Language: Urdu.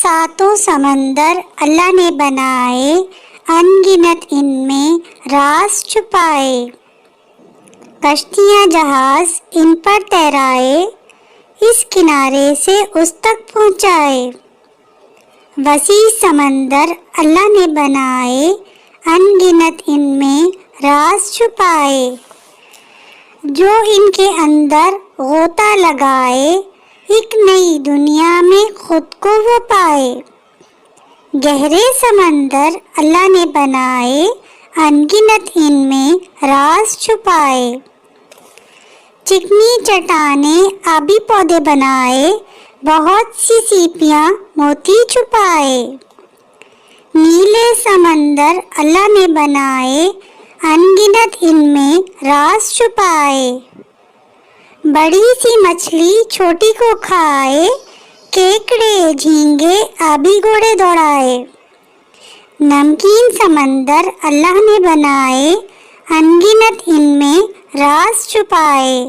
ساتوں سمندر اللہ نے بنائے، ان گنت ان میں راز چھپائے۔ کشتیاں جہاز ان پر تیرائے، اس کنارے سے اس تک پہنچائے۔ وسیع سمندر اللہ نے بنائے، ان گنت ان میں راز چھپائے۔ جو ان کے اندر غوطہ لگائے، ایک نئی دنیا میں خود کو وہ پائے۔ گہرے سمندر اللہ نے بنائے، ان گنت ان میں راز چھپائے۔ چکنی چٹانیں آبی پودے بنائے، بہت سی سیپیاں موتی چھپائے۔ نیلے سمندر اللہ نے بنائے، ان گنت ان میں راز چھپائے۔ بڑی سی مچھلی چھوٹی کو کھائے، کیکڑے جھینگے آبی گھوڑے دوڑائے۔ نمکین سمندر اللہ نے بنائے، ان گنت ان میں راز چھپائے۔